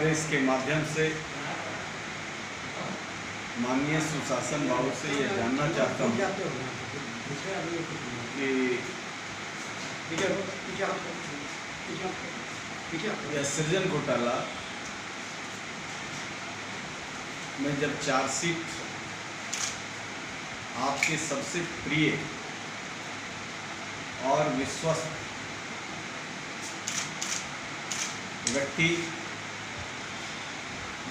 Press के माध्यम से माननीय सुशासन बाबू से ये जानना चाहता हूँ कि यह सृजन घोटाला में जब चार्जशीट आपके सबसे प्रिय और विश्वस्त व्यक्ति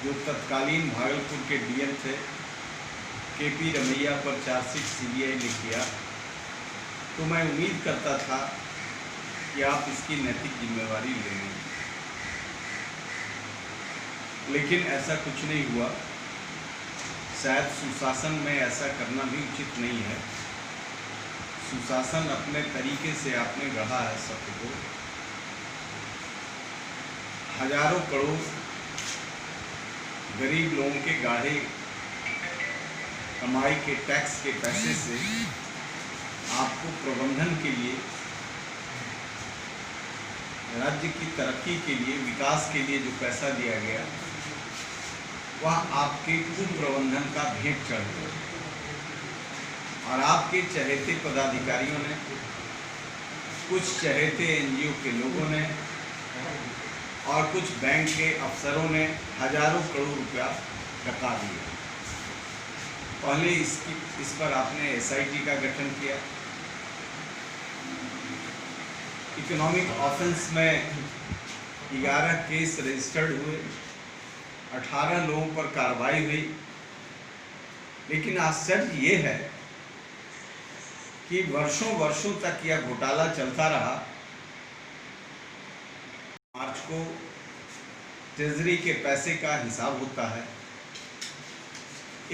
जो तत्कालीन भागलपुर के डीएम थे केपी रमैया पर चार्जशीट सीबीआई ने किया, तो मैं उम्मीद करता था कि आप इसकी नैतिक जिम्मेवारी लेंगे, लेकिन ऐसा कुछ नहीं हुआ। शायद सुशासन में ऐसा करना भी उचित नहीं है। सुशासन अपने तरीके से आपने गढ़ा है सत्य को। हजारों करोड़ गरीब लोगों के गाढ़े कमाई के टैक्स के पैसे से आपको प्रबंधन के लिए, राज्य की तरक्की के लिए, विकास के लिए जो पैसा दिया गया वह आपके कुप्रबंधन का भेंट चढ़ गया और आपके चहेते पदाधिकारियों ने, कुछ चहेते एनजीओ के लोगों ने और कुछ बैंक के अफसरों ने हजारों करोड़ रुपया डका दिया। पहले इस पर आपने एसआईटी का गठन किया। इकोनॉमिक ऑफेंस में 11 केस रजिस्टर्ड हुए, 18 लोगों पर कार्रवाई हुई, लेकिन आश्चर्य ये है कि वर्षों वर्षों तक यह घोटाला चलता रहा। मार्च को ट्रेजरी के पैसे का हिसाब होता है।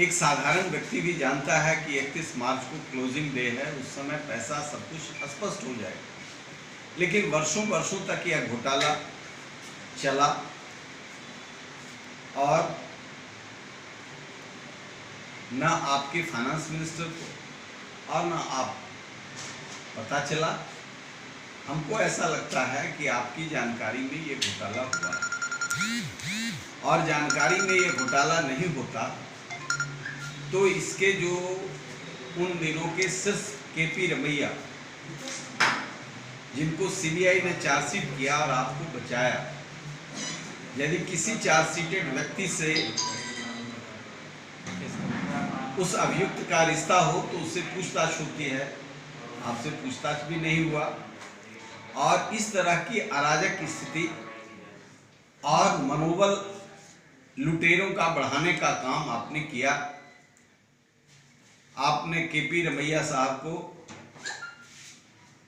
एक साधारण व्यक्ति भी जानता है कि 31 मार्च को क्लोजिंग डे है, उस समय पैसा सब कुछ स्पष्ट हो जाएगा, लेकिन वर्षों वर्षों तक यह घोटाला चला और न आपके फाइनेंस मिनिस्टर को और न आप पता चला। हमको ऐसा लगता है कि आपकी जानकारी में ये घोटाला हुआ है, और जानकारी में ये घोटाला नहीं होता तो इसके जो उन दिनों के शीर्ष केपी रमैया, जिनको सीबीआई ने चार्जशीट किया और आपको बचाया, यदि किसी चार्जशीटेड व्यक्ति से उस अभियुक्त का रिश्ता हो तो उससे पूछताछ होती है। आपसे पूछताछ भी नहीं हुआ और इस तरह की अराजक स्थिति और मनोबल लुटेरों का बढ़ाने का काम आपने किया। आपने केपी रमैया साहब को,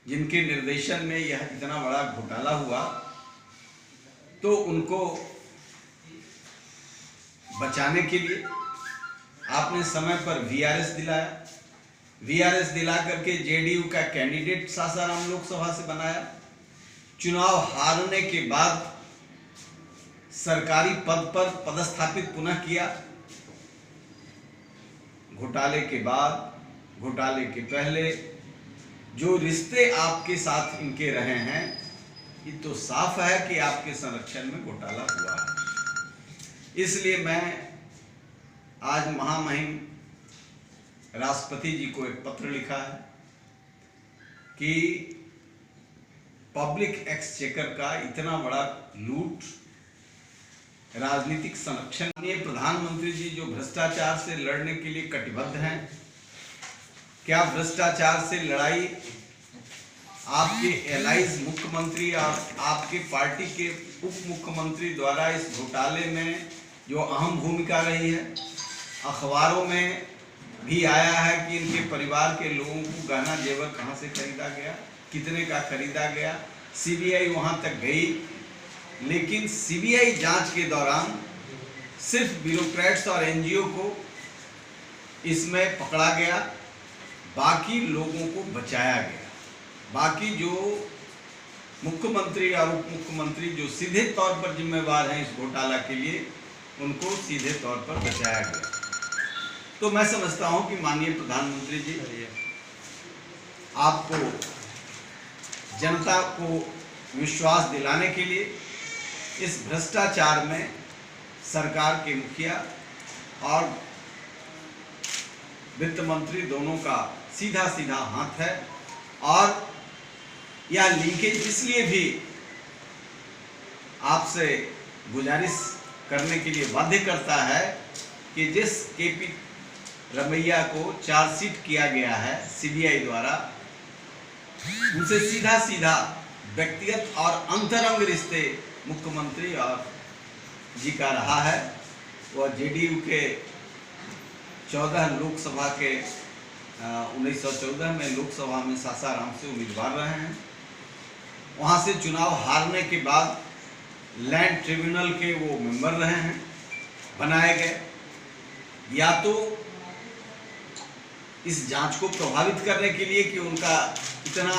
जिनके निर्देशन में यह इतना बड़ा घोटाला हुआ, तो उनको बचाने के लिए आपने समय पर वीआरएस दिलाया। वीआरएस दिला करके जेडीयू का कैंडिडेट सासाराम लोकसभा से बनाया। चुनाव हारने के बाद सरकारी पद पर पदस्थापित पुनः किया। घोटाले के बाद, घोटाले के पहले जो रिश्ते आपके साथ इनके रहे हैं, ये तो साफ है कि आपके संरक्षण में घोटाला हुआ है। इसलिए मैं आज महामहिम राष्ट्रपति जी को एक पत्र लिखा है कि पब्लिक एक्सचेकर का इतना बड़ा लूट, राजनीतिक संरक्षण, ये प्रधानमंत्री जी जो भ्रष्टाचार से लड़ने के लिए कटिबद्ध हैं, क्या भ्रष्टाचार से लड़ाई आपके एलाइज मुख्यमंत्री और आपके पार्टी के उप मुख्यमंत्री द्वारा इस घोटाले में जो अहम भूमिका रही है? अखबारों में भी आया है कि इनके परिवार के लोगों को गहना जेवर कहां से खरीदा गया, कितने का खरीदा गया। सीबीआई वहां तक गई, लेकिन सीबीआई जांच के दौरान सिर्फ ब्यूरोक्रेट्स और एनजीओ को इसमें पकड़ा गया, बाकी लोगों को बचाया गया। बाकी जो मुख्यमंत्री और उप मुख्यमंत्री जो सीधे तौर पर जिम्मेवार हैं इस घोटाला के लिए, उनको सीधे तौर पर बचाया गया। तो मैं समझता हूं कि माननीय प्रधानमंत्री जी, आपको जनता को विश्वास दिलाने के लिए इस भ्रष्टाचार में सरकार के मुखिया और वित्त मंत्री दोनों का सीधा सीधा हाथ है। और यह लिंकेज इसलिए भी आपसे गुजारिश करने के लिए बाध्य करता है कि जिस केपी रमैया को चार्जशीट किया गया है सीबीआई द्वारा, उनसे सीधा सीधा व्यक्तिगत और अंतरंग रिश्ते मुख्यमंत्री और जी का रहा है। वह जेडीयू के 14 लोकसभा के 1914 में लोकसभा में सासाराम से उम्मीदवार रहे हैं। वहाँ से चुनाव हारने के बाद लैंड ट्रिब्यूनल के वो मेंबर रहे हैं, बनाए गए। या तो इस जांच को प्रभावित करने के लिए कि उनका इतना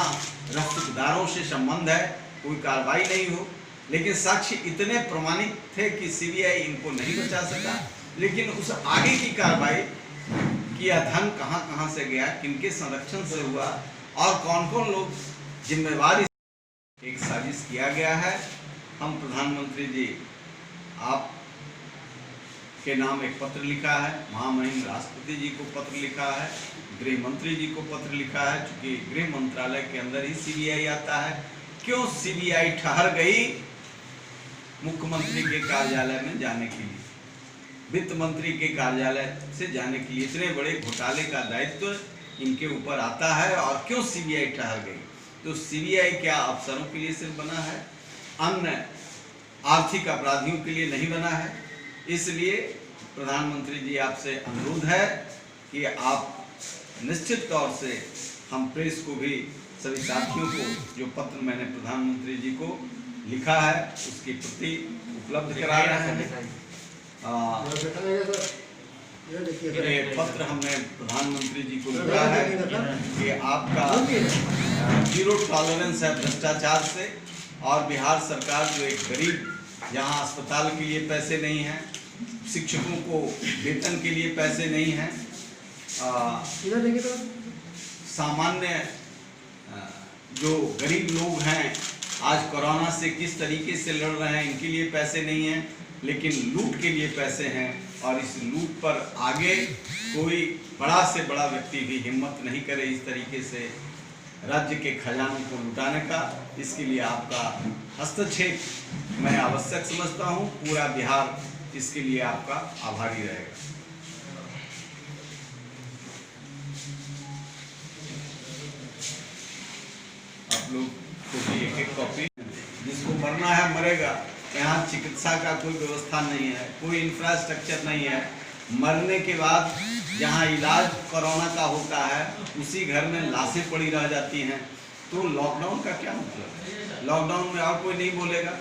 रफ्तदारों से संबंध है, कोई कार्रवाई नहीं हो, लेकिन साक्ष्य इतने प्रमाणित थे कि सीबीआई इनको नहीं बचा सका। लेकिन उस आगे की कार्रवाई कि यह धन कहां कहां से गया, किनके संरक्षण से हुआ और कौन कौन लोग जिम्मेवार, एक साजिश किया गया है। हम प्रधानमंत्री जी आप के नाम एक पत्र लिखा है, महामहिम राष्ट्रपति जी को पत्र लिखा है, गृह मंत्री जी को पत्र लिखा है। चूंकि गृह मंत्रालय के अंदर ही सीबीआई आता है, क्यों सीबीआई ठहर गई मुख्यमंत्री के कार्यालय में जाने के लिए, वित्त मंत्री के कार्यालय से जाने के लिए? इतने बड़े घोटाले का दायित्व इनके ऊपर आता है और क्यों सीबीआई ठहर गई? तो सीबीआई क्या अफसरों के लिए सिर्फ बना है, अन्य आर्थिक अपराधियों के लिए नहीं बना है। इसलिए प्रधानमंत्री जी आपसे अनुरोध है कि आप निश्चित तौर से हम प्रेस को भी, सभी साथियों को जो पत्र मैंने प्रधानमंत्री जी को लिखा है उसकी प्रति उपलब्ध करा रहे हैं। ये पत्र हमने प्रधानमंत्री जी को लिखा है कि आपका जीरो टॉलरेंस है भ्रष्टाचार से, और बिहार सरकार जो एक गरीब, जहां अस्पताल के लिए पैसे नहीं हैं, शिक्षकों को वेतन के लिए पैसे नहीं हैं, सामान्य जो गरीब लोग हैं आज कोरोना से किस तरीके से लड़ रहे हैं, इनके लिए पैसे नहीं हैं, लेकिन लूट के लिए पैसे हैं। और इस लूट पर आगे कोई बड़ा से बड़ा व्यक्ति भी हिम्मत नहीं करे इस तरीके से राज्य के खजानों को लुटाने का। इसके लिए आपका हस्तक्षेप मैं आवश्यक समझता हूं। पूरा बिहार इसके लिए आपका आभारी रहेगा। आप लोग को भी एक एक कॉपी, जिसको मरना है मरेगा। यहाँ चिकित्सा का कोई व्यवस्था नहीं है, कोई इंफ्रास्ट्रक्चर नहीं है। मरने के बाद जहाँ इलाज कोरोना का होता है उसी घर में लाशें पड़ी रह जाती हैं। तो लॉकडाउन का क्या मतलब? लॉकडाउन में और कोई नहीं बोलेगा।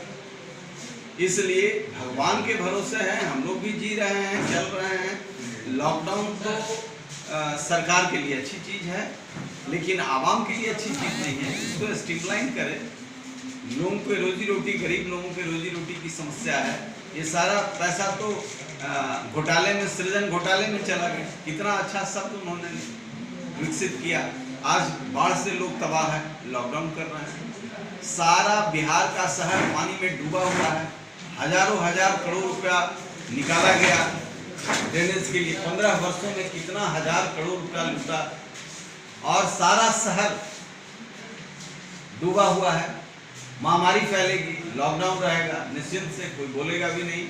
इसलिए भगवान के भरोसे हैं, हम लोग भी जी रहे हैं, चल रहे हैं। लॉकडाउन तो सरकार के लिए अच्छी चीज़ है, लेकिन आवाम के लिए अच्छी चीज़ नहीं है। इसको स्ट्रीमलाइन करें। लोगों के रोजी रोटी, गरीब लोगों के रोजी रोटी की समस्या है। ये सारा पैसा तो घोटाले में, सृजन घोटाले में चला गया। कितना अच्छा शब्द उन्होंने विकसित किया। आज बाढ़ से लोग तबाह है, लॉकडाउन कर रहे हैं। सारा बिहार का शहर पानी में डूबा हुआ है। हजारों हजार करोड़ रुपया निकाला गया ड्रेनेज के लिए। 15 वर्षों में कितना हजार करोड़ रुपया लूटा, और सारा शहर डूबा हुआ है। महामारी फैलेगी, लॉकडाउन रहेगा, निश्चिंत से कोई बोलेगा भी नहीं।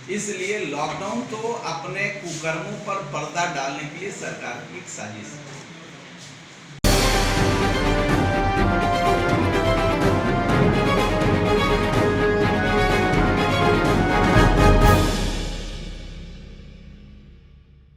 इसलिए लॉकडाउन तो अपने कुकर्मों पर पर्दा डालने के लिए सरकार की एक साजिश है।